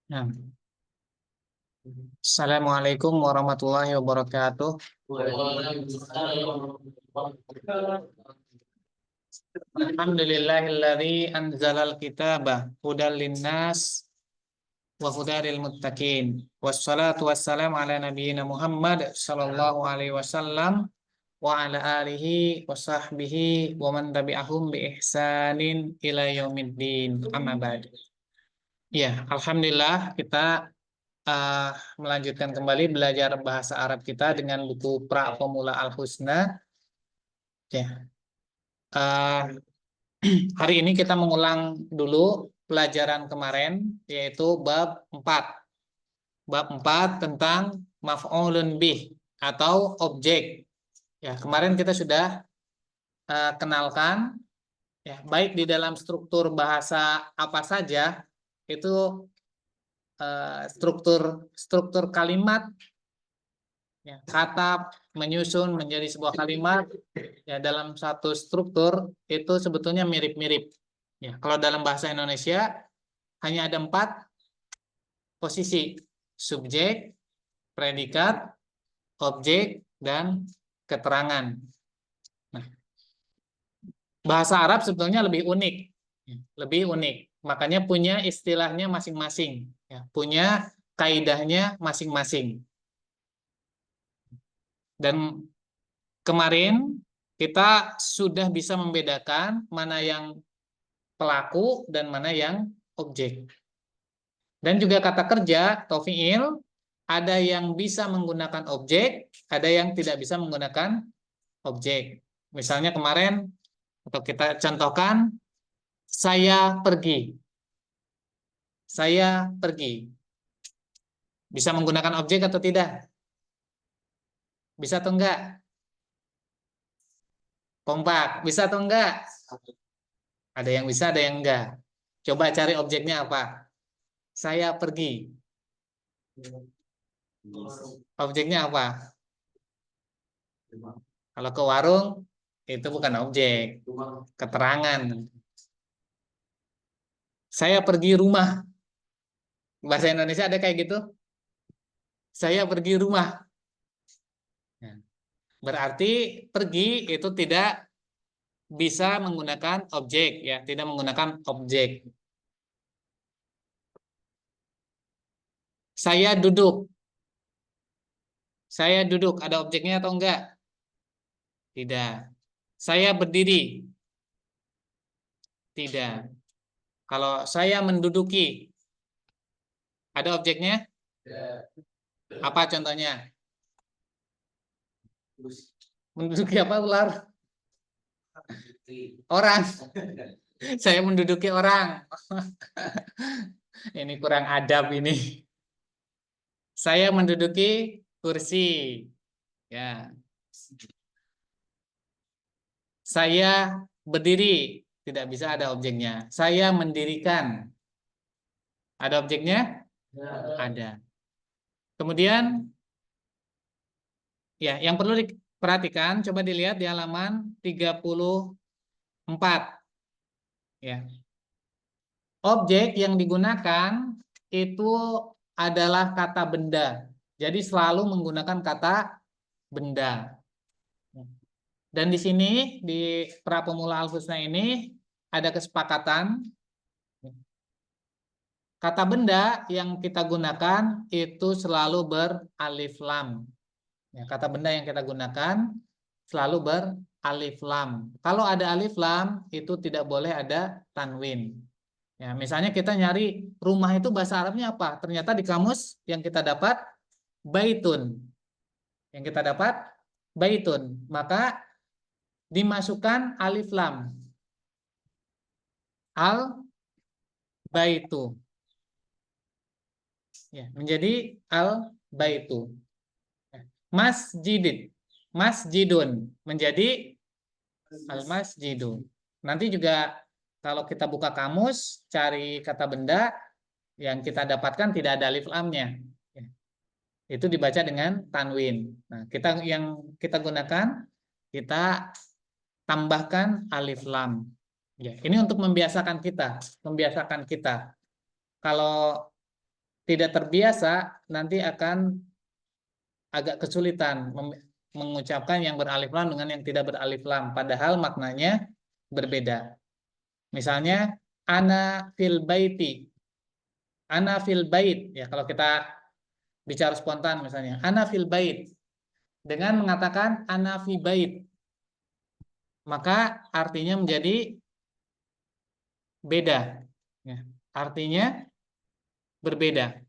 Nah, Assalamualaikum warahmatullahi wabarakatuh. Alhamdulillahilladzi anzalal kitaba hudal linnas wa hudal muttaqin. Wassalatu wassalamu ala nabiyyina Muhammad sallallahu alaihi wasallam wa ala alihi wa sahbihi wa man tabi'ahum bi ihsanin ila yaumiddin. Amma ba'd. Ya, alhamdulillah kita melanjutkan kembali belajar bahasa Arab kita dengan buku Pra Pemula Al-Husna. Ya, hari ini kita mengulang dulu pelajaran kemarin, yaitu bab 4. Bab 4 tentang maf'ulun bih atau objek. Ya, kemarin kita sudah kenalkan, ya, baik di dalam struktur bahasa apa saja, itu struktur kalimat, ya, kata menyusun menjadi sebuah kalimat, ya, dalam satu struktur itu sebetulnya mirip-mirip. Ya, kalau dalam bahasa Indonesia hanya ada 4 posisi: subjek, predikat, objek, dan keterangan. Nah, bahasa Arab sebetulnya lebih unik, lebih unik. Makanya punya istilahnya masing-masing, ya, punya kaidahnya masing-masing. Dan kemarin kita sudah bisa membedakan mana yang pelaku dan mana yang objek. Dan juga kata kerja atau fiil, ada yang bisa menggunakan objek, ada yang tidak bisa menggunakan objek. Misalnya kemarin, atau kita contohkan, saya pergi. Saya pergi. Bisa menggunakan objek atau tidak? Bisa atau enggak? Kompak. Bisa atau enggak? Ada yang bisa, ada yang enggak. Coba cari objeknya apa? Saya pergi. Objeknya apa? Kalau ke warung, itu bukan objek, keterangan. Saya pergi rumah. Bahasa Indonesia ada kayak gitu? Saya pergi rumah. Berarti pergi itu tidak bisa menggunakan objek, ya, tidak menggunakan objek. Saya duduk. Saya duduk, ada objeknya atau enggak? Tidak. Saya berdiri. Tidak. Kalau saya menduduki, ada objeknya? Apa contohnya? Menduduki apa, ular? Orang. Saya menduduki orang. Ini kurang adab ini. Saya menduduki kursi. Ya. Saya berdiri, tidak bisa ada objeknya. Saya mendirikan. Ada objeknya? Ada. Kemudian, ya, yang perlu diperhatikan, coba dilihat di halaman 34. Ya. Objek yang digunakan itu adalah kata benda. Jadi selalu menggunakan kata benda. Dan di sini, di Pra Pemula Al-Husna ini, ada kesepakatan. Kata benda yang kita gunakan itu selalu beralif lam. Ya, kata benda yang kita gunakan selalu beralif lam. Kalau ada alif lam, itu tidak boleh ada tanwin. Ya, misalnya kita nyari rumah itu bahasa Arabnya apa? Ternyata di kamus yang kita dapat baitun. Yang kita dapat baitun. Maka dimasukkan alif lam. Al baitu. Ya, menjadi al baitu. Masjidun menjadi al masjidu. Nanti juga kalau kita buka kamus cari kata benda yang kita dapatkan tidak ada alif lamnya, ya, itu dibaca dengan tanwin. Nah, yang kita gunakan, kita tambahkan alif lam. Ya, ini untuk membiasakan kita. Kalau tidak terbiasa, nanti akan agak kesulitan mengucapkan yang beralif lam dengan yang tidak beralif lam, padahal maknanya berbeda. Misalnya, ana fil baiti, ana fil bait. Ya, kalau kita bicara spontan misalnya, ana fil bait. Dengan mengatakan ana fi bait, maka artinya menjadi beda. Ya, artinya berbeda.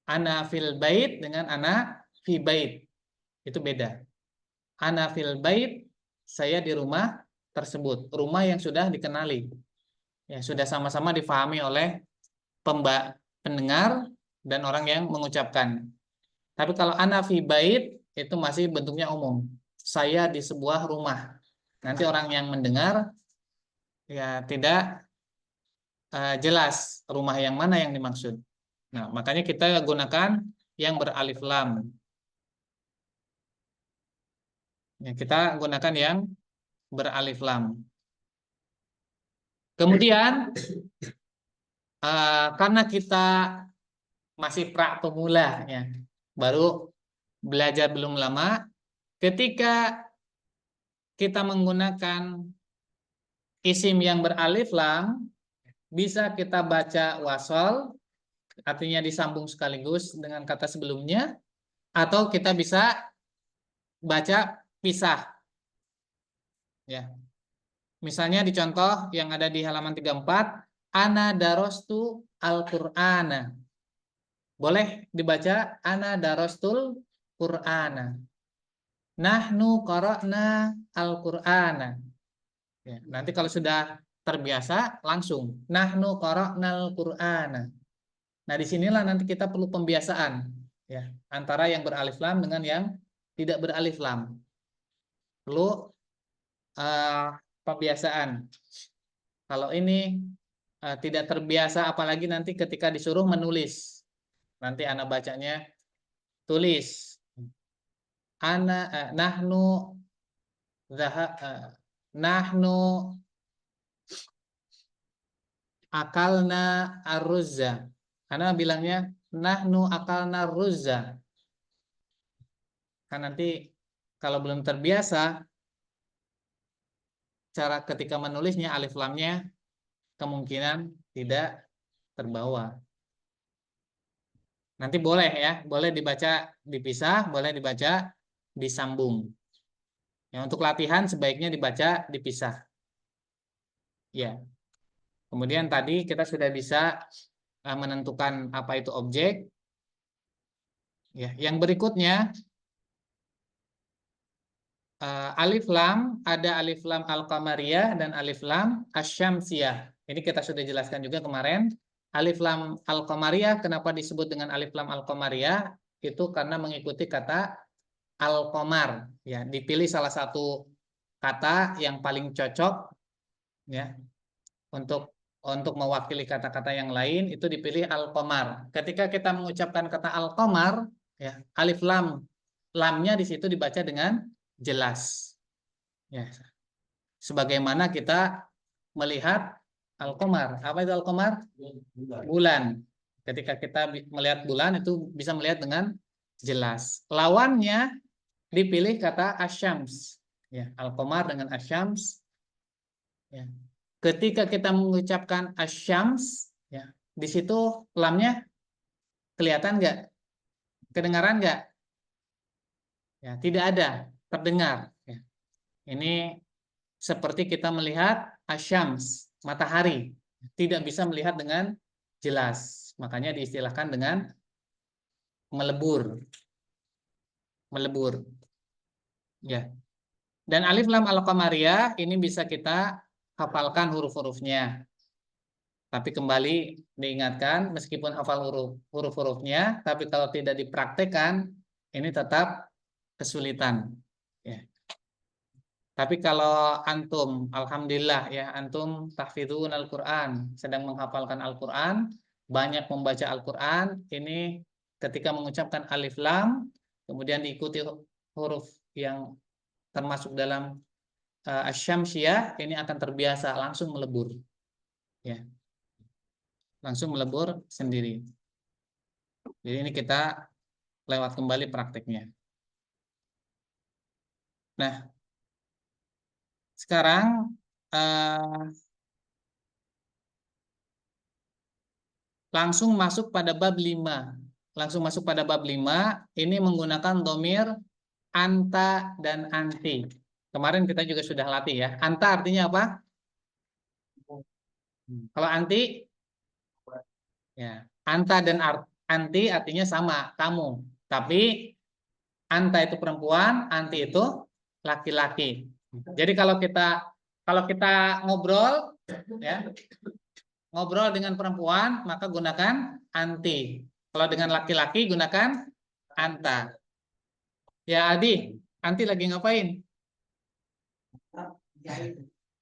Ana fil bait dengan ana fi bait. Itu beda. Ana fil bait, saya di rumah tersebut. Rumah yang sudah dikenali. Ya, sudah sama-sama difahami oleh pendengar dan orang yang mengucapkan. Tapi kalau ana fi bait itu masih bentuknya umum. Saya di sebuah rumah. Nanti orang yang mendengar ya tidak jelas rumah yang mana yang dimaksud. Nah, makanya kita gunakan yang beralif lam. Ya, kita gunakan yang beralif lam. Kemudian karena kita masih pemula ya, baru belajar belum lama, ketika kita menggunakan isim yang beralif lam, bisa kita baca wasol, artinya disambung sekaligus dengan kata sebelumnya, atau kita bisa baca pisah. Ya. Misalnya di contoh yang ada di halaman 34, ana darostu al-Qur'ana. Boleh dibaca ana darostul Qur'ana. Nahnu qara'na al-Qur'ana. Ya, nanti kalau sudah terbiasa langsung nahnu qara'nal Qur'ana. Nah, disinilah nanti kita perlu pembiasaan ya, antara yang beralif lam dengan yang tidak beralif lam. Perlu pembiasaan. Kalau ini tidak terbiasa, apalagi nanti ketika disuruh menulis. Nanti anak bacanya tulis. Nahnu nahnu akalna arruzza. Karena bilangnya nahnu akalna ruzza. Kan nanti kalau belum terbiasa, cara ketika menulisnya alif lamnya kemungkinan tidak terbawa. Nanti boleh ya, boleh dibaca dipisah, boleh dibaca disambung. Ya, untuk latihan sebaiknya dibaca dipisah. Ya. Kemudian tadi kita sudah bisa menentukan apa itu objek. Ya, yang berikutnya alif lam, ada alif lam al-qamariyah dan alif lam asyamsiyah. Ini kita sudah jelaskan juga kemarin. Alif lam al-qamariyah kenapa disebut dengan alif lam al-qamariyah? Itu karena mengikuti kata al-qamar. Ya, dipilih salah satu kata yang paling cocok ya untuk mewakili kata-kata yang lain, itu dipilih al-qamar. Ketika kita mengucapkan kata al-qamar, ya, alif lam, lamnya di situ dibaca dengan jelas. Ya. Sebagaimana kita melihat al-qamar. Apa itu al-qamar? Bulan. Ketika kita melihat bulan itu bisa melihat dengan jelas. Lawannya dipilih kata asyams. Ya, al-qamar dengan asyams. Ya. Ketika kita mengucapkan asyams, ya, di situ lamnya kelihatan nggak? Kedengaran nggak? Ya, tidak ada, terdengar. Ya. Ini seperti kita melihat asyams, matahari, tidak bisa melihat dengan jelas. Makanya diistilahkan dengan melebur, melebur. Ya. Dan alif lam al-qamariyah ini bisa kita hafalkan huruf-hurufnya. Tapi kembali diingatkan, meskipun hafal huruf-hurufnya, tapi kalau tidak dipraktekkan, ini tetap kesulitan. Ya. Tapi kalau antum, alhamdulillah ya, antum tahfidzun Al-Quran, sedang menghafalkan Al-Quran, banyak membaca Al-Quran, ini ketika mengucapkan alif lam, kemudian diikuti huruf yang termasuk dalam asyamsiyah ini akan terbiasa langsung melebur, ya, langsung melebur sendiri. Jadi ini kita lewat kembali prakteknya. Nah, sekarang langsung masuk pada bab 5. Langsung masuk pada bab 5, ini menggunakan domir anta dan anti. Kemarin kita juga sudah latih ya. Anta artinya apa? Kalau anti, ya. Anta dan anti artinya sama, kamu. Tapi anta itu perempuan, anti itu laki-laki. Jadi kalau kita ngobrol, ya, ngobrol dengan perempuan maka gunakan anti. Kalau dengan laki-laki gunakan anta. Ya Adi, anti lagi ngapain?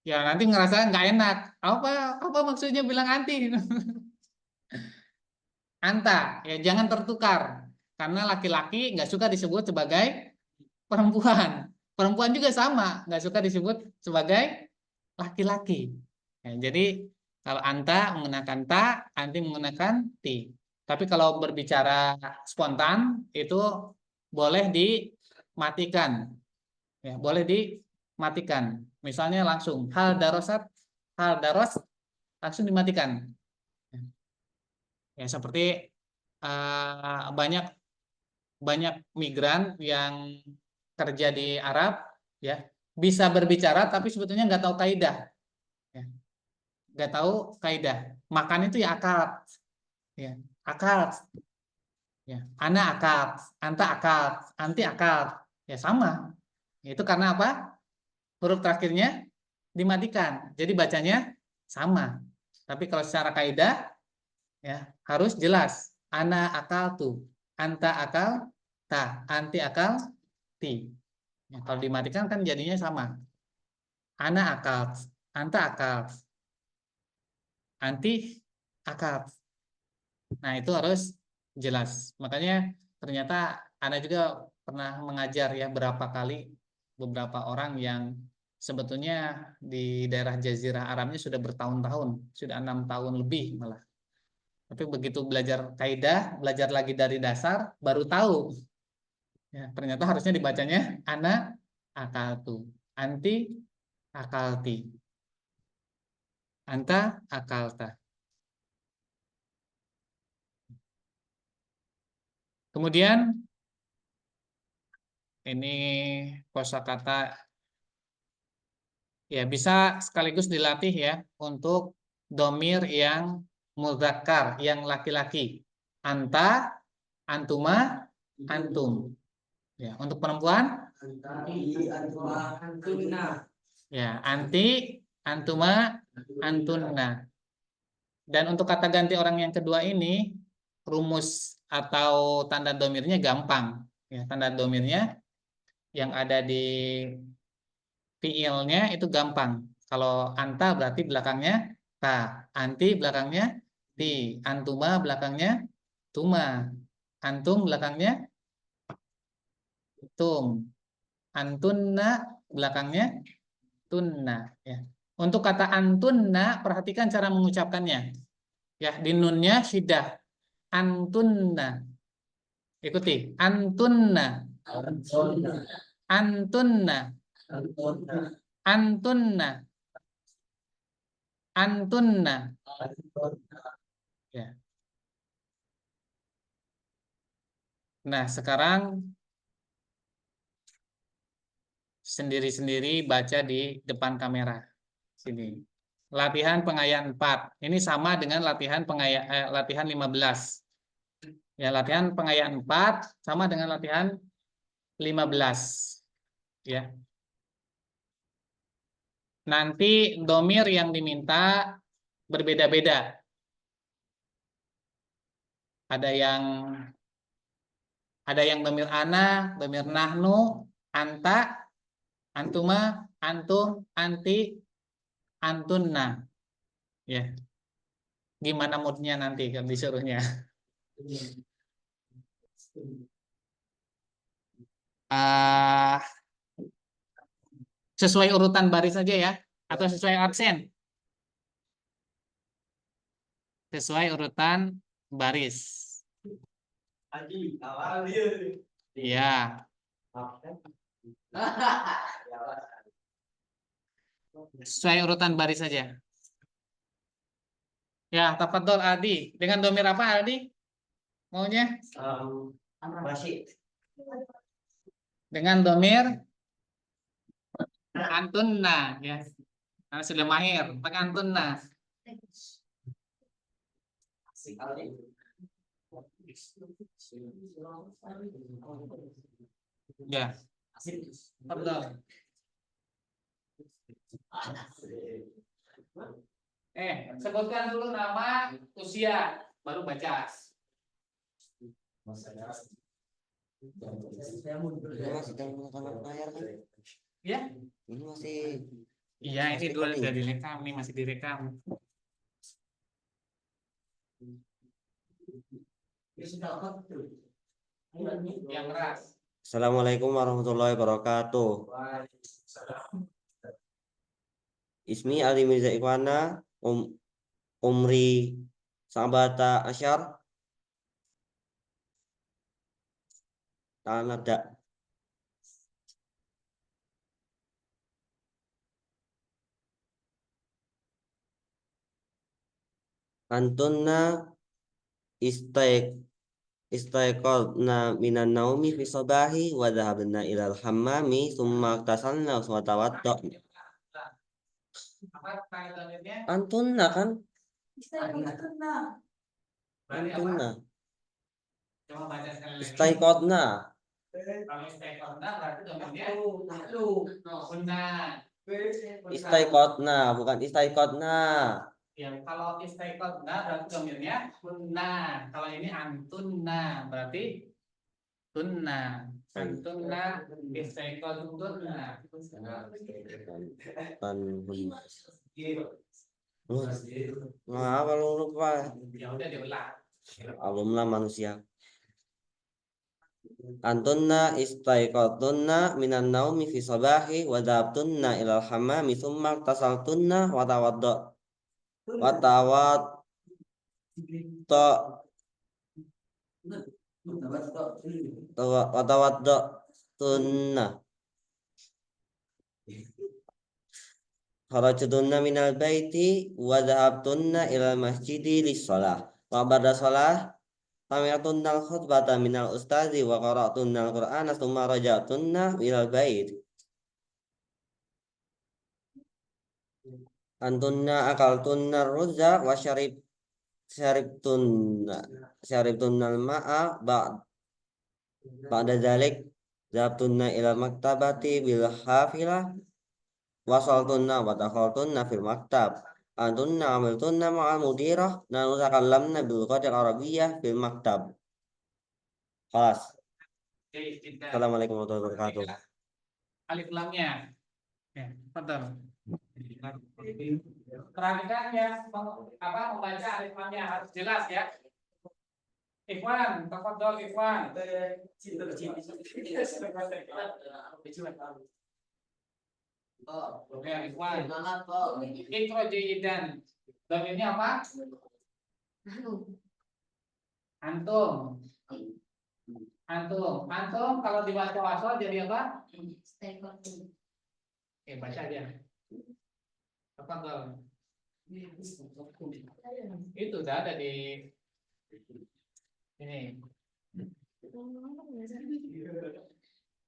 Ya nanti ngerasa nggak enak. Apa maksudnya bilang anti? Anta, ya jangan tertukar. Karena laki-laki nggak suka disebut sebagai perempuan. Perempuan juga sama, nggak suka disebut sebagai laki-laki. Ya, jadi kalau anta menggunakan ta, anti menggunakan ti. Tapi kalau berbicara spontan itu boleh dimatikan. Ya, boleh dimatikan. Misalnya langsung hal daros langsung dimatikan. Ya, seperti banyak banyak migran yang kerja di Arab, ya, bisa berbicara tapi sebetulnya nggak tahu kaidah, ya, nggak tahu kaidah. Makan itu ya akal, ya, akal, ya, ana akal, anta akal, anti akal, ya sama. Itu karena apa? Huruf terakhirnya dimatikan, jadi bacanya sama. Tapi kalau secara kaidah, ya, harus jelas. Ana akal tuh, anta akal ta, anti akal ti. Ya, kalau dimatikan kan jadinya sama. Ana akal, anta akal, anti akal. Nah, itu harus jelas. Makanya ternyata Ana juga pernah mengajar ya berapa kali beberapa orang yang sebetulnya di daerah Jazirah Arabnya sudah bertahun-tahun, sudah 6 tahun lebih malah. Tapi begitu belajar kaidah, belajar lagi dari dasar, baru tahu. Ya, ternyata harusnya dibacanya ana akaltu, anti akalti, anta akalta. Kemudian ini kosakata ya bisa sekaligus dilatih ya untuk domir yang mudzakkar, yang laki-laki. Anta, antuma, antum. Ya, untuk perempuan ya anti, antuma, antunna. Dan untuk kata ganti orang yang kedua ini rumus atau tanda domirnya gampang. Ya, tanda domirnya yang ada di fiilnya itu gampang. Kalau anta berarti belakangnya ta, anti belakangnya ti, antuma belakangnya tuma, antum belakangnya tum, antunna belakangnya tunna. Ya. Untuk kata antunna perhatikan cara mengucapkannya. Ya, di nunnya syiddah. Antunna. Ikuti. Antunna. Antunna. Antunna. Antunna. Ya. Nah, sekarang sendiri-sendiri baca di depan kamera. Sini. Latihan pengayaan 4. Ini sama dengan latihan 15. Ya, latihan pengayaan 4 sama dengan latihan 15. Ya. Nanti domir yang diminta berbeda-beda. Ada yang domir ana, domir nahnu, anta, antuma, antum, anti, antunna. Ya, gimana moodnya nanti kan disuruhnya? Ah, Sesuai urutan baris saja ya, atau sesuai absen? Sesuai urutan baris. Ya. Sesuai urutan baris saja. Ya, tafadhol Adi. Dengan domir apa Adi? Maunya? Dengan domir antunna ya. Karena sudah mahir, pakai antunna. Ya. Tafadhol. Sebutkan dulu nama, usia, baru baca. Ya. Ini masih. Iya, ini dua sudah direkam, ini masih direkam. Yang keras. Assalamualaikum warahmatullahi wabarakatuh. Ismi Ali Mirza Ikhwana, umri sabata asyar. Tanada. Antunna istaiqadna minan naumi fi sabahi wa dhahabna ilal hammami thumma tasalna wa tawadda'na. Antunna kan? Antunna. Istaiqadna. Kalau istaiqadna berarti domirnya Istaiqadna bukan istaiqadna. Ya, kalau istaiqadna berarti domirnya kunna. Kalau ini antunna berarti tunna. Antunna istaiqadunna. Nah, kalau lupa. Ya udah diulang. Alumlah manusia. Antunna istaiqadunna minan naumi fi sabahi wa dhabtunna ilal hammami thumma tasaltunna wa tawadda'tunna. Kharajtunna minal baiti wa dhahabtunna ilal masjidi lis-shalah. Wa ba'da shalah sami'tunnal khutbata minal ustazi wa qara'tunnal qur'ana tsumma raja'tunna ilal bait. Antunna akaltunna ruzza wa syaribtunnal ma'a ba'da dzalik dhahabtunna ilal maktabati bil hafilah wasaltunna wa dakhaltunna fil maktab. Antunna amiltunna ma'al mudirah nanu takallamna bil lughati arabiyyah fil maktab. Kelas. Assalamualaikum warahmatullahi wabarakatuh. Alif lamnya. Ya, betul. Perhatikan ya, membaca alif lamnya harus jelas ya. Ikhwan, tafadhol Ikhwan. Oke, Ikhwan. Intro jayidan. Domirnya apa? Antum. Antum kalau dibaca wasal jadi apa? Baca aja. Tafadhol. Itu udah ada di ini.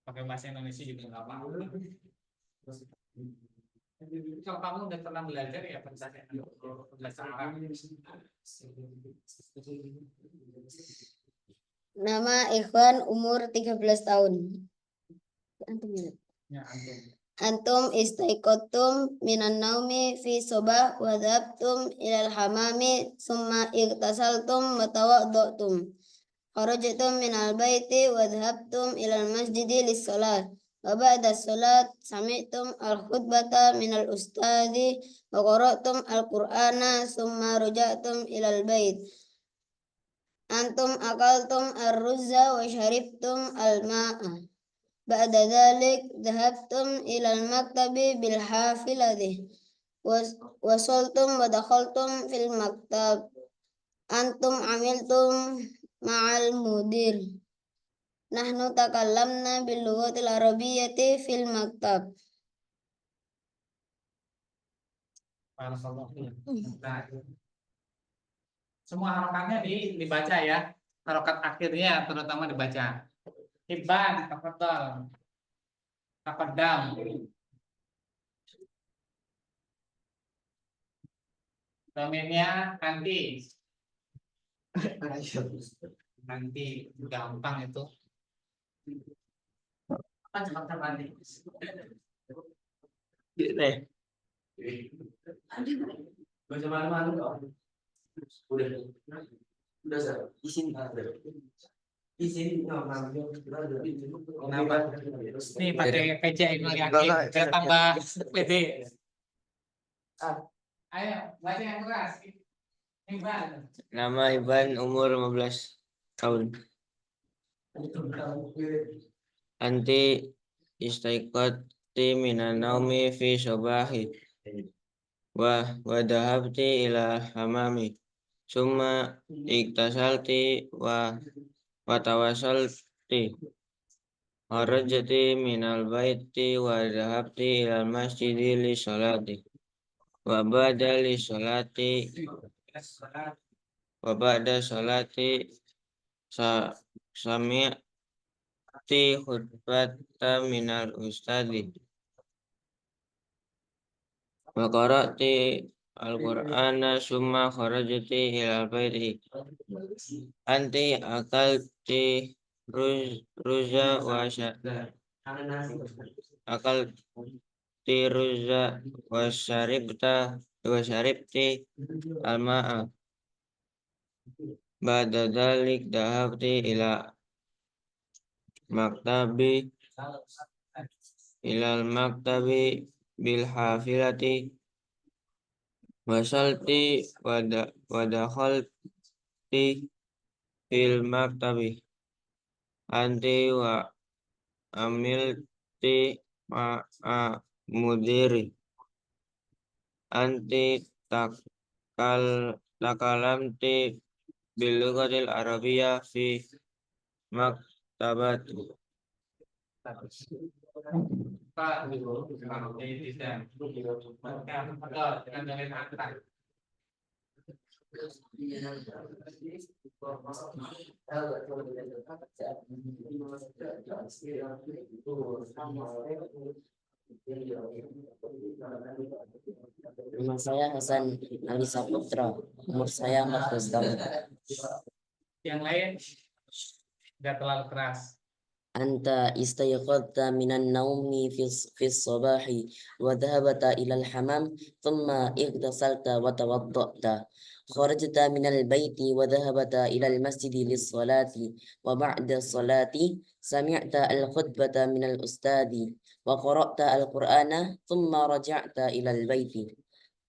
Pakai bahasa Indonesia juga nggak apa-apa. Kalau kamu udah pernah belajar ya bahasa Arab. Nama Ikhwan umur 13 tahun. Ya, antum. Antum istaiqadtum minan naumi fi sobah wa dhabtum ilal hamami summa igtasaltum wa tawadda'tum. Kharajtum minal baiti wa dhabtum ilal masjidi lis-shalah. Wa ba'da shalat sami'tum al-khutbata minal ustadzi wa qara'tum al-qur'ana summa raja'tum ilal bait. Antum akaltum ar-ruzza wa syaribtum al-ma'a بعد ذلك ذهبتم إلى المكتب بالحافلة وصلتم ودخلتم في المكتب أنتم عملتم مع المدير نحن تكلمنا باللغة العربية في المكتب. Nah, semua harokatnya dibaca ya. Harokat akhirnya terutama dibaca. Hibban, tafadhal. Taqaddam. Domainnya nanti. Nanti gampang itu. Apa cepat nanti? Baca malu-malu kok. Udah di sini ada. Di sini kenapa? Nih pakai PC ini saya tambah PD. Ayo baca yang keras. Iban. Nama Iban, umur 15 tahun. Anti istaiqati minan naumi fi sobahi wa dhahabti ila hamami summa iktasalti wa tawasalti kharajti minal baiti wa dhahabti ila masjidi li sholati wa ba'da li sholati wa ba'da sholati sami'ti khutbata minal ustadi wa qara'ti al-Qur'ana summa kharajti ilal baiti anti akalti ruza wa syaribti al-ma'a ba'da dzalik dhahabti ilal maktabi bil hafilati wasalti wa dakhalti fil maktabi anti wa amilti ma'a mudiri anti takalamti bil lughatil arabiyyah fi maktabati. Nama saya Hasan Ali Saputra, umur saya 14 tahun. Yang lain tidak terlalu keras. Anta istayqadta minan naumi fi sabahi wa dhahabta ila al-hamam thumma ightasalta wa tawaddata kharajta minal baiti wa dhahabta ila al-masjidi lis-salati wa ba'da salati sami'ta al-khutbata minal ustadi wa qara'ta al-Qur'ana thumma raja'ta ila al-baiti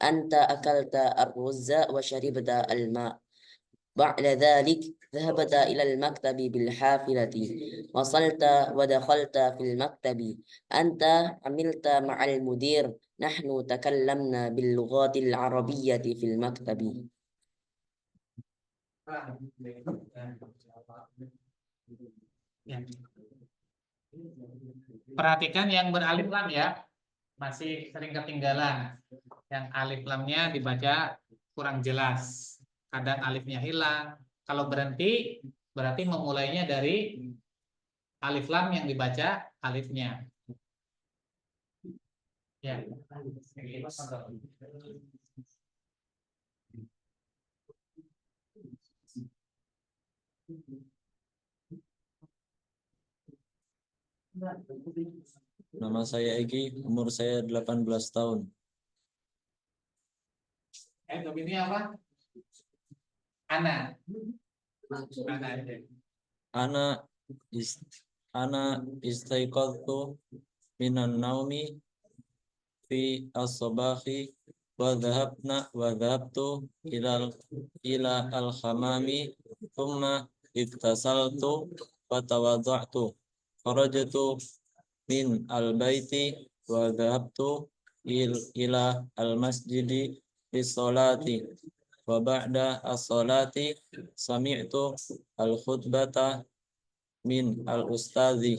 anta akalta ar-ruzza wa sharibta al-ma' بعد ذلك ذهبت إلى المكتب بالحافلة وصلت ودخلت في المكتب أنت عملت مع المدير نحن تكلمنا باللغات العربية في المكتب. Perhatikan yang beralif lam ya, masih sering ketinggalan. Yang alif lamnya dibaca kurang jelas. Kadang alifnya hilang. Kalau berhenti berarti memulainya dari alif lam yang dibaca alifnya. Ya. Nama saya Egi, umur saya 18 tahun. Ini apa? Ana. Ana istaiqadtu minan naumi fi as-sabahi wa dhahabtu ila al-hamami thumma iktasaltu wa tawadda'tu kharajtu min al-baiti wa dhahabtu ila al-masjidi bis-salati wa ba'da as-salati sami'tu al-khutbata min al-ustadzi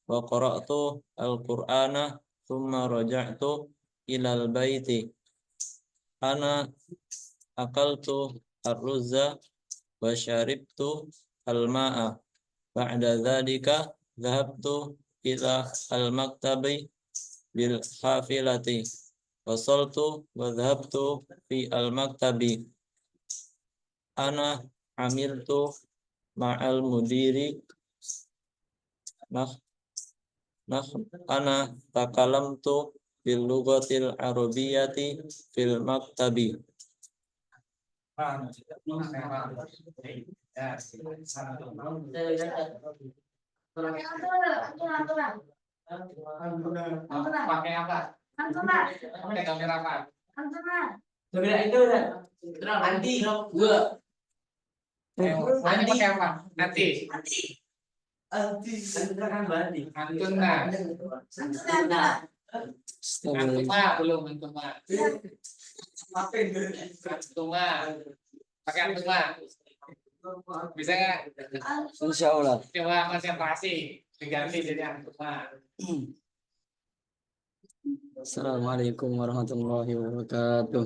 wa qara'tu al-Qur'ana thumma raja'tu ila al-baiti ana akaltu ar-ruzza wa syaribtu al-ma'a ba'da dzalika dhahabtu ila al-maktabi bil hafilati wasaltu wa dhahabtu fi al-maktabi ana amiltu ma'al mudiri nah ana takalamtu bil lughatil arabiyyati fil maktabi. Pakai apa? Pakai kamera apa? Kamera itu nanti gua. Hanya pakai apa? Nanti. Anti kan berarti. Antuna. Antuma belum antuma. Antuma. Pakai antuma. Bisa nggak? Insya Allah. Coba konsentrasi. Diganti jadi antuma. Assalamualaikum warahmatullahi wabarakatuh.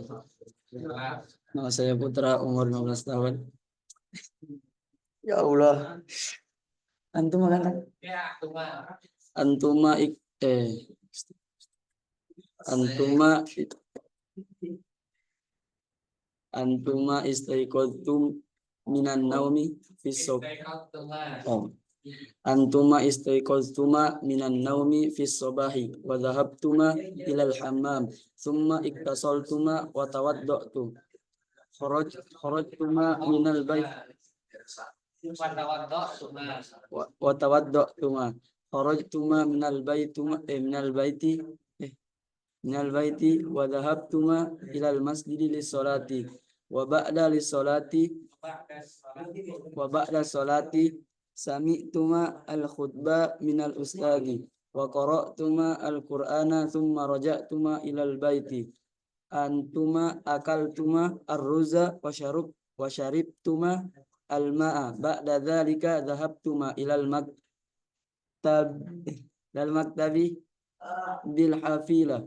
Nama saya Putra, umur 15 tahun. Ya Allah. Antum kan? Ya, antuma. Antuma Antuma Antuma istaiqadtum minan naumi fis Antuma. Antuma istaiqadtuma minan naumi fis sabahi wa dhahabtuma ilal hammam thumma iktasaltuma wa tawadda'tum kharajtuma minal bait wa tawadda'tuma kharajtuma minal baiti wa dhahabtuma ilal masjidi lis-salati wa ba'da salati sami'tuma al-khutbah minal ustadi wa qara'tuma al-Qur'ana thumma raja'tuma ilal baiti antuma akaltuma ar-ruza wa syaribtuma al-ma'a ba'da dzalika dhahabtuma ilal maktabi bil hafila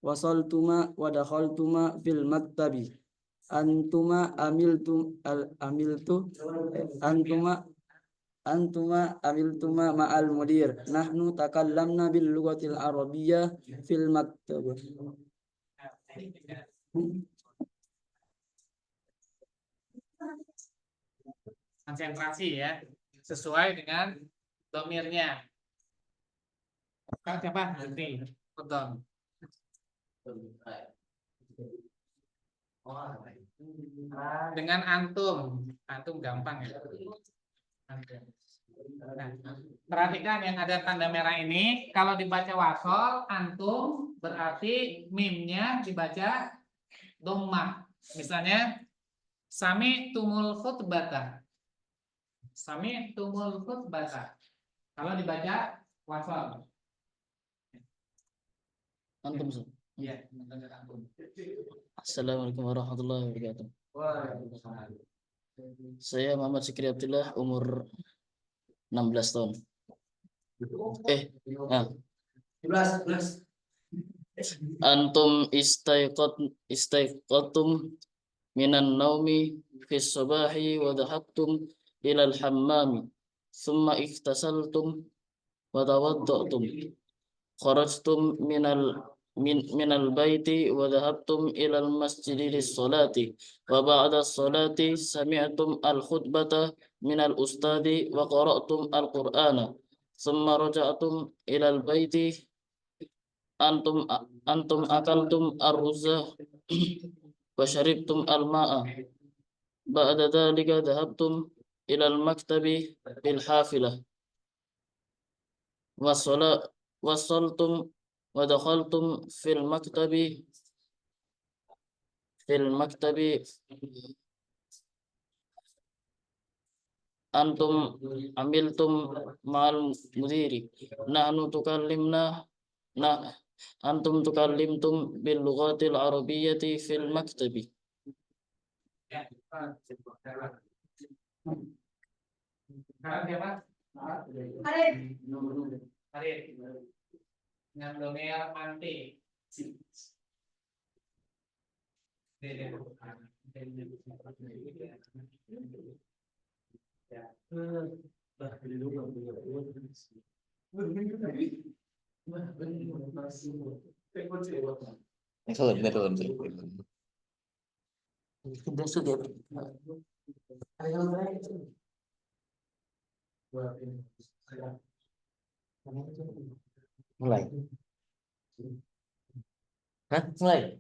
wasaltuma wa dakhaltuma fil maktabi antuma amiltuma ma'al mudir nahnu takallamna bil lughatil arabiyyah fil maktab. Konsentrasi ya, sesuai dengan domirnya. Kalau siapa? Nanti. Betul. Dengan antum gampang ya. Nah, perhatikan yang ada tanda merah ini, kalau dibaca wasol, antum berarti mimnya dibaca dhammah. Misalnya, sami tumul khutbata. Sami tumul khutbata. Kalau dibaca wasol. Antum. Iya, Assalamualaikum warahmatullahi wabarakatuh. Saya Muhammad Sikri Abdullah, umur 16 tahun. 11. Antum istaiqadtum minan naumi fis sabahi wa dhahabtum ilal hammami thumma iktasaltum wa tawadda'tum kharajtum minal baiti wa dhahabtum ilal masjidi lis-salati wa ba'da as-salati sami'tum al-khutbata minal ustadi wa qara'tum al-Qur'ana thumma raja'tum ilal baiti antum akaltum ar-ruzza wa syaribtum al-ma'a ba'da dhalika dhahabtum ilal maktabi bil hafilah wasaltum wa dakhaltum fil maktabi antum amiltum ma'al mudiri nahnu tukallimna nah antum tukallimtum bil lughatil arabiyyati fil maktabi. Dengan domir manti. Mulai. Hah? Mulai.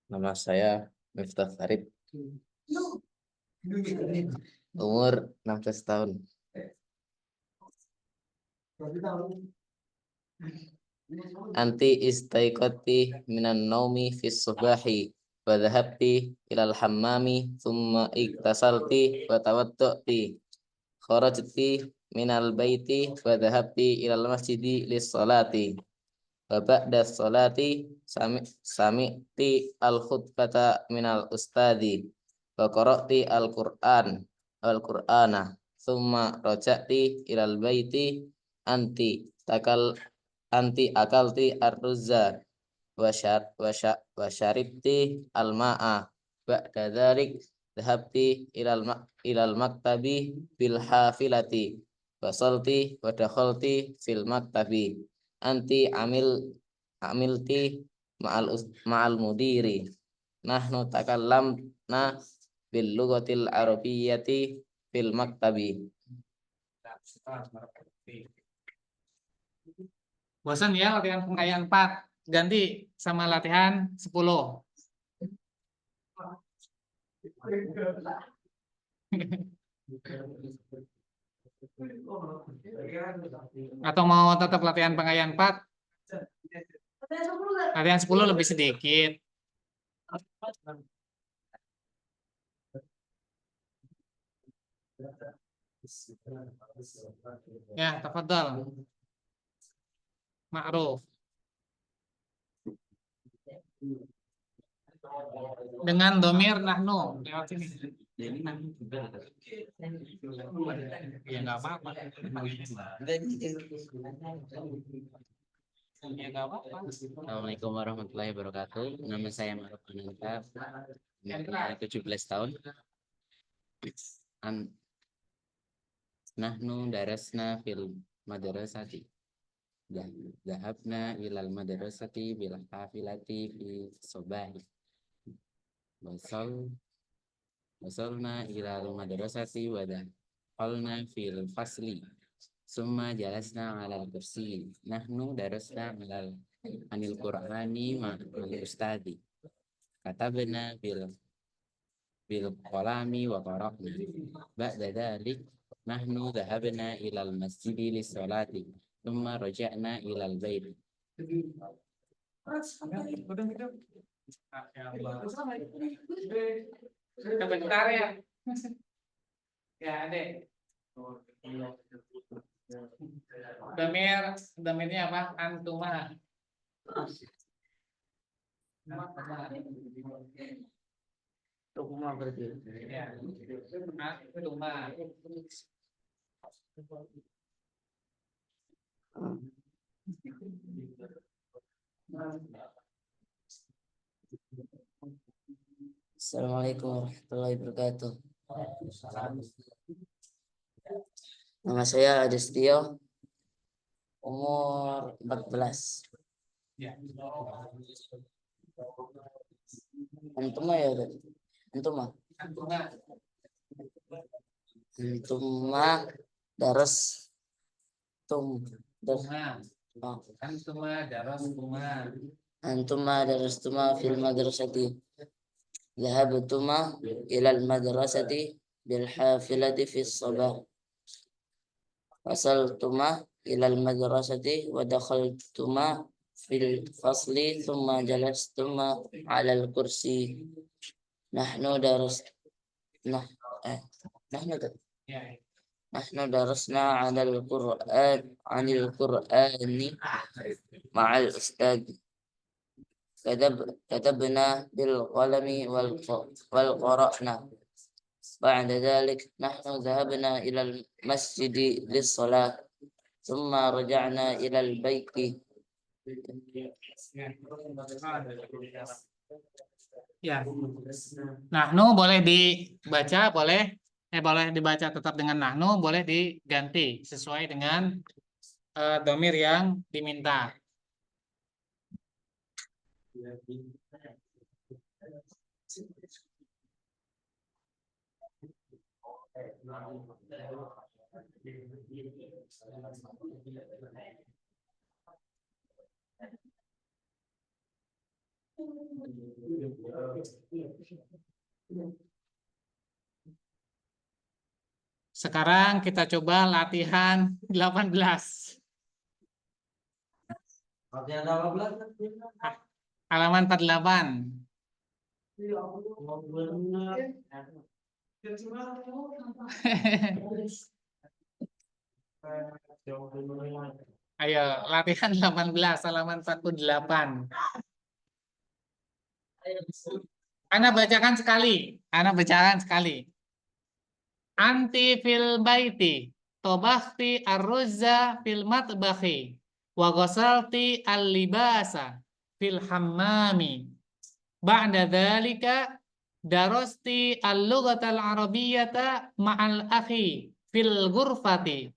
Nama saya Miftah Farid. Umur 16 tahun. Anti istaiqati minan naumi fis subahi wa dhahabti ilal hammami thumma iktasalti wa tawaddati kharajti minal baiti wa dhahabti ilal masjidi lis salati wa ba'da salati sami'ti al khutbata minal ustadi wa qara'ti al qur'ana thumma raja'ti ilal baiti anti akalti ar-ruzza wa syaribti al-ma'a ba'da dzalik dhahabti ilal maktabi bil hafilati wasalti wa dakhalti fil maktabi anti amilti ma'al mudiri nahnu takallamna bil lughatil arabiyyati fil maktabi. Bosan ya latihan pengayaan 4. Ganti sama latihan 10. Atau mau tetap latihan pengayaan 4? Latihan 10 lebih sedikit. Ya, tafadhal. Ma'ruf. Dengan domir nahnu lewat sini. Ya nggak apa-apa. Ya nggak apa-apa. Assalamualaikum warahmatullahi wabarakatuh. Nama saya Ma'ruf Ananta, umur 17 tahun. Nahnu darasna fil madrasati. Dhahabna ilal madrasati bil hafilati fi sobahi. Wasalna ilal madrasati wa dakhalna fil fasli. Summa jalasna alal kursi. Nahnu darasna anil qur'ani ma'al ustadi. Katabna bil qalami wa qara'na. Ba'da dhalik nahnu dhahabna ilal masjidi lis salati. Thumma raja'na ilal bait. Sebentar ya. Ya, Adek. Damirnya apa? Antuma. Tukuma berarti. Ya. Antuma. Assalamualaikum warahmatullahi wabarakatuh. Nama saya Adestio, umur 14. Ya. Antuma ya, Antuma. Antuma daras Antuma darastuma fil madrasati. Dhahabtuma ilal madrasati bil hafilati fis sabah. Wasaltuma ilal madrasati wa dakhaltuma fil fasli thumma jalastuma alal kursi. Nahnu darus nah nahnu Ya. nahnu darasna 'anil Qur'ani ma'al ustad. كتبنا بالقلم والقرأنا. بعد ذلك نحن ذهبنا إلى المسجد للصلاة ثم رجعنا إلى البيت. Ya. Nahnu boleh dibaca, boleh dibaca tetap dengan nahnu, boleh diganti sesuai dengan domir yang diminta. Sekarang kita coba latihan 18. Halaman 48. Ayo, latihan 18 halaman 48. Ana bacakan sekali. Anti fil baiti, tobakhti arroza fil matbakhi, wa ghasalti al-libasa fil hammami. Ba'da dzalika darasti al-lughatal arabiyyata ma'al akhi fil ghurfati.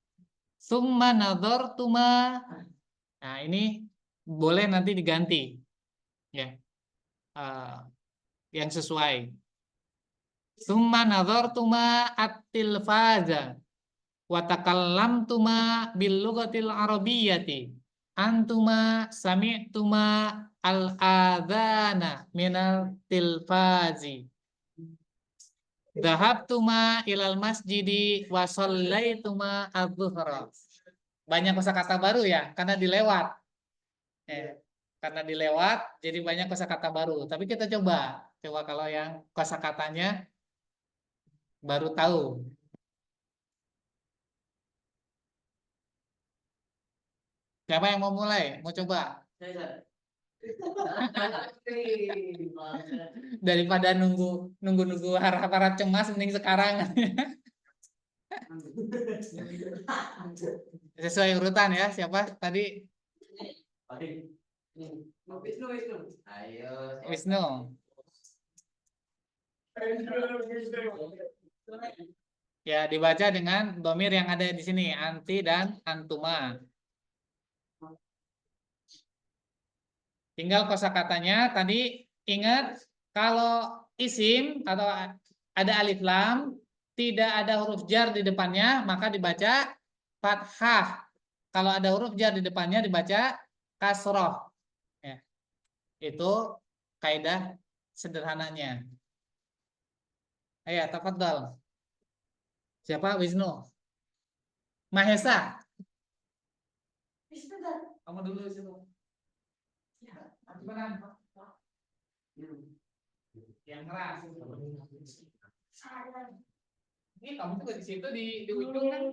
Summa nadhartuma. Nah, ini boleh nanti diganti. Ya. Yang sesuai. Summa nadhartuma at-tilfaza wa takallamtuma bil lughatil arabiyyati. Antuma sami'tuma al-adhana minal tilfazi. Dhahabtuma ilal masjidi wa shallaituma adz-dhuhra. Banyak kosakata baru ya, karena dilewat. Karena dilewat, jadi banyak kosakata baru. Tapi kita coba kalau yang kosakatanya baru tahu. Siapa yang mau mulai? Mau coba? Daripada nunggu harap-harap cemas, mending sekarang. Sesuai urutan ya. Siapa tadi? Wisnu. Ya, dibaca dengan domir yang ada di sini, anti dan antuma. Tinggal kosakatanya tadi ingat kalau isim atau ada alif lam tidak ada huruf jar di depannya maka dibaca fathah. Kalau ada huruf jar di depannya dibaca kasroh. Ya. Itu kaidah sederhananya. Ayo, tafadhol. Siapa? Wisnu. Mahesa. Kamu dulu di situ. Yang keras. Ini kamu juga di situ di ujung kan?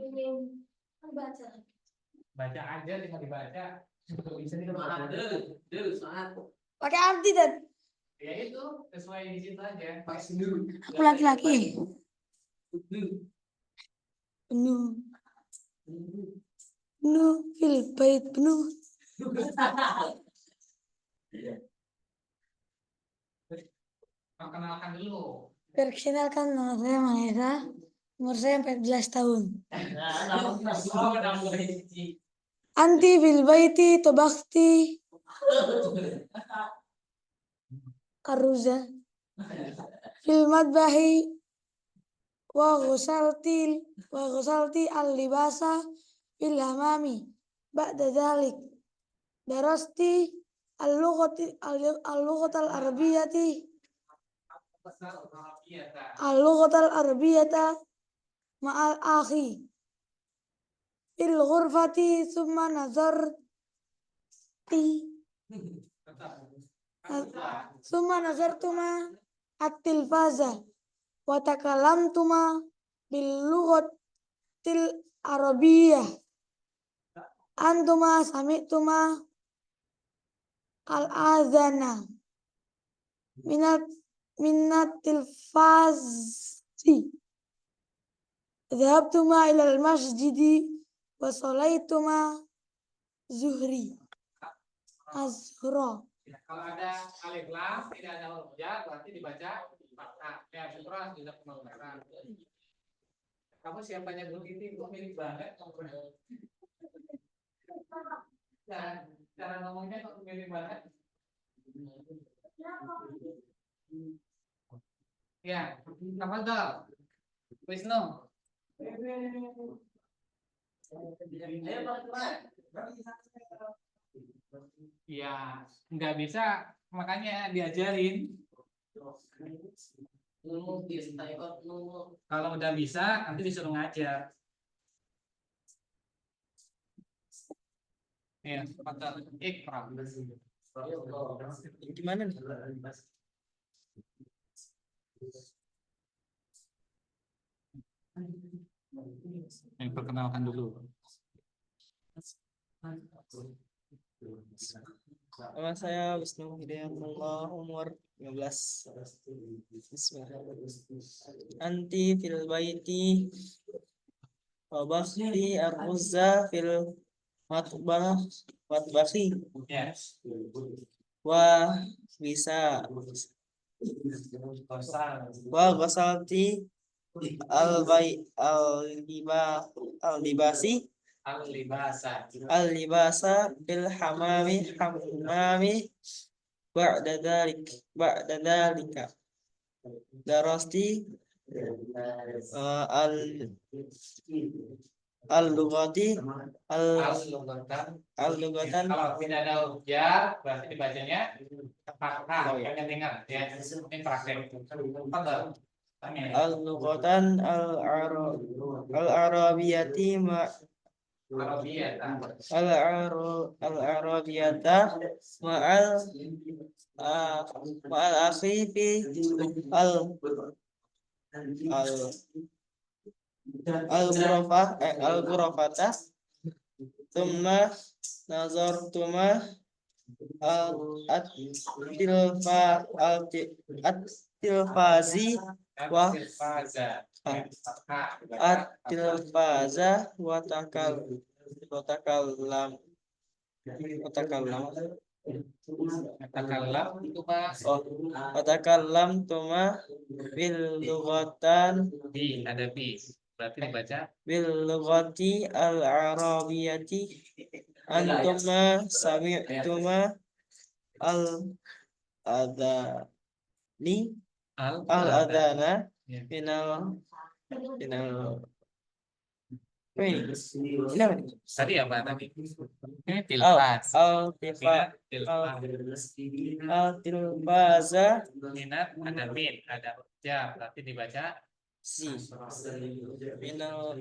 Baca aja, tinggal dibaca. Bisa dibaca. Pakai arti dan Ya itu sesuai di situ aja. aku laki-laki. Penuh fil bait penuh. Perkenalkan dulu. Perkenalkan, nama saya Mahesa, umur saya 14 tahun. Anti fil baiti tobakhti arruza fil madbahi wa ghusalti al-libasa fil hamami. Ba'da dhalik darasti al-lughatal arabiyyata ma'al akhi fil ghurfati summa nazartuma at-tilfaza wa takallamtuma bil lughatil arabiyyah antuma sami'tuma al-azana minat tilfazi dhahabtuma ilal masjidi wa shalaituma zuhri azhra. Kalau ada alif lam tidak ada huruf jar berarti dibaca fathah. Ya, syukran tidak penularan. Kamu siapanya dulu itu mirip banget. Dan cara ngomongnya kok mirip banget. Ya, apa tuh? Wisnu. Ya, nggak bisa, makanya diajarin. Kalau udah bisa, nanti disuruh ngajar. Ya, pada ikra. Gimana nih? Yang perkenalkan dulu. Nama saya Wisnu Hidayatullah, umur 15. Bismillahirrahmanirrahim. Anti fil baiti wa bakhti ar-ruzza fil matbahi Ya. wa bisa wa ghasalti al-libasi al-libasa bil hamami ba'da dalika darasti al-lughati al-lughatan. Kalau tidak ada huruf jar berarti dibacanya fathah. Kalian dengar ya. Ini praktek. Al-lughatan al-arabiyati al-arabiyata ma'al akhi fi al-ghurafata thumma nazartuma at-tilfazi wa at-tilfaza wa takallam tuma bil lughatan Ada bi. Berarti dibaca bil lughati al arabiyati antuma sami'tuma al adani al adana minal ini apa nih? tadi apa tadi? Ini Al tilfaz. tilfaza Minat ada min, ada ja, berarti dibaca si minal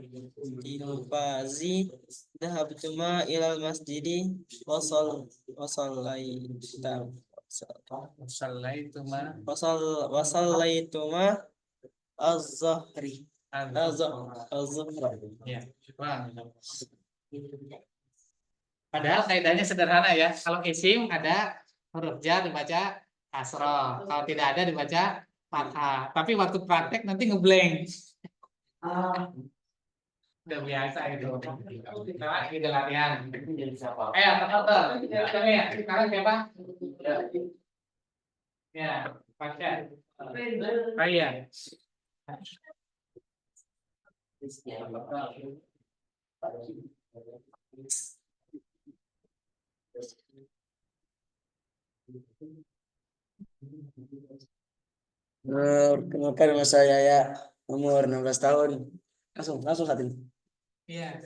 tilfazi dhahabtuma ilal masjidi wasallaituma az-zahri az-zuhra. ya. Padahal kaidahnya sederhana ya. Kalau isim ada huruf jar dibaca kasroh, kalau tidak ada dibaca fathah. Tapi waktu praktek nanti ngeblank. Udah biasa gitu. Nah, kita latihan. Teman-teman. Sekarang siapa? Ya, baca. Kalian. Perkenalkan nama saya ya, umur 16 tahun. Langsung saat ini. Iya.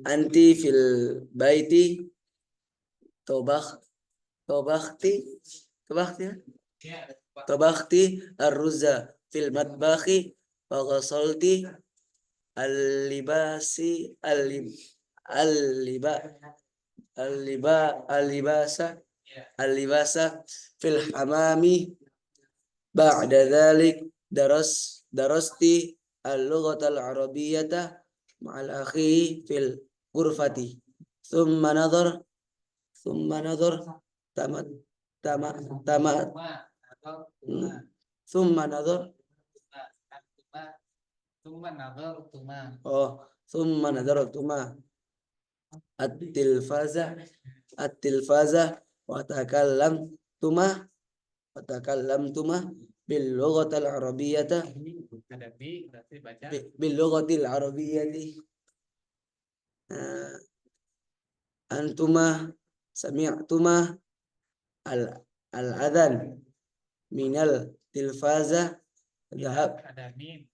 Anti fil baiti tobakhti ar-ruzza fil matbakhi wa ghasalti al-libasa al-libasa fil hamami ba'da dzalik darasti al-lughata al-arabiyyata ma'al akhi fil ghurfati thumma nadhar tamat tamat tamat thumma nadhar thumma nadhartuma at-tilfaza wa takallamtuma bil lughatil arabiyyata Ada bi, berarti baca bil lughatil arabiyyati antuma sami'tuma al-adhan minal tilfaza dhahab ada min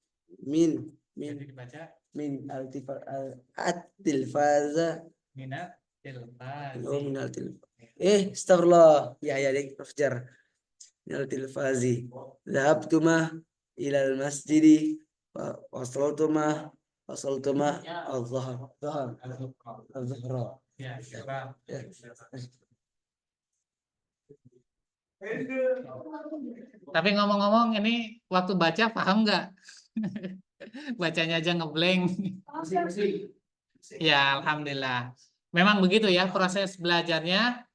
jadi dibaca at-tilfaza minat tilfazi. minal tilfazi astagfirullah ya dik Fajar minal tilfazi dhahabtuma ilal masjidi wasaltuma al-zuhra Ya, syukur. Tapi ngomong-ngomong ini waktu baca paham nggak? Bacanya aja ngeblank. Ya, alhamdulillah. Memang begitu ya proses belajarnya.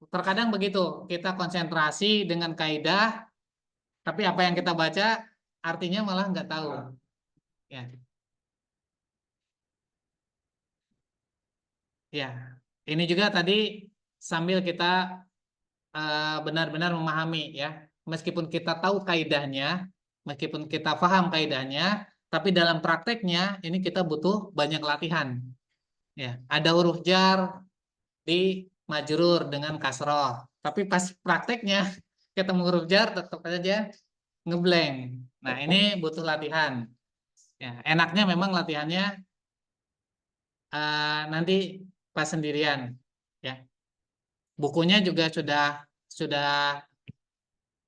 Terkadang begitu, kita konsentrasi dengan kaidah, tapi apa yang kita baca artinya malah nggak tahu. Ya. Ya, ini juga tadi sambil kita benar-benar memahami ya. Meskipun kita tahu kaidahnya, meskipun kita paham kaidahnya, tapi dalam prakteknya ini kita butuh banyak latihan. Ya, ada huruf jar di majrur dengan kasroh, tapi pas prakteknya ketemu huruf jar tetap saja ngeblank. Nah, ini butuh latihan. Ya, enaknya memang latihannya nanti pas sendirian. Ya, bukunya juga sudah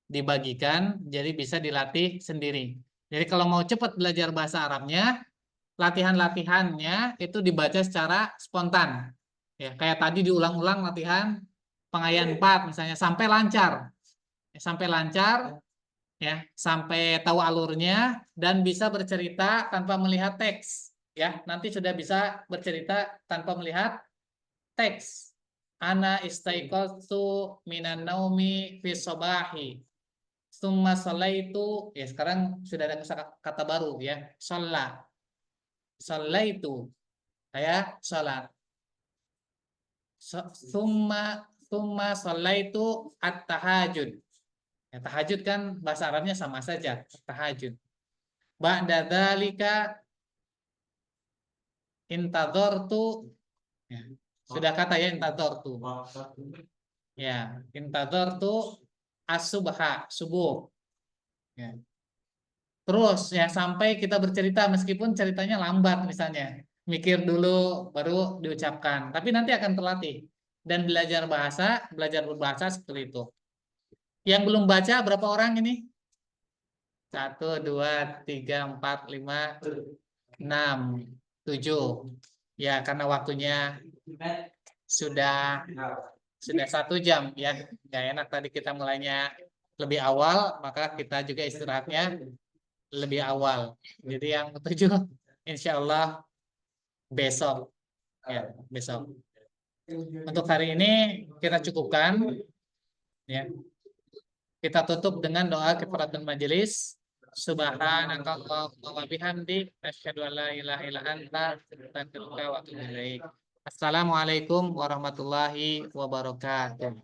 dibagikan, jadi bisa dilatih sendiri. Jadi kalau mau cepat belajar bahasa Arabnya, latihan-latihannya itu dibaca secara spontan. Ya, kayak tadi diulang-ulang latihan pengayaan 4 misalnya sampai lancar. Sampai lancar ya, sampai tahu alurnya dan bisa bercerita tanpa melihat teks. Ya, nanti sudah bisa bercerita tanpa melihat teks. Ana istaiqadtu minan naumi fi shabahi. Tsumma sallaitu, ya sekarang sudah ada kata baru ya, shalla. Sallaitu, saya salat. Tsumma sallaitu at-tahajud. Ya, tahajud kan bahasa Arabnya sama saja, tahajud. Ba'da dzalika intadzartu, ya, sudah kata ya intadzartu. Ya, intadzartu as-subha, subuh. Ya. Terus ya sampai kita bercerita meskipun ceritanya lambat misalnya. Mikir dulu baru diucapkan. Tapi nanti akan terlatih. Dan belajar berbahasa seperti itu. Yang belum baca berapa orang ini? 1, 2, 3, 4, 5, 6, 7. Ya, karena waktunya sudah 1 jam ya. Nggak enak tadi kita mulainya lebih awal, maka kita juga istirahatnya lebih awal. Jadi yang 7 insya Allah besok ya, besok. Untuk hari ini kita cukupkan ya. Kita tutup dengan doa kifaratul majelis. Subhanakallahumma wa bihamdik asyhadu an la ilaha illa anta astaghfiruka wa atubu ilaik. Assalamualaikum warahmatullahi wabarakatuh.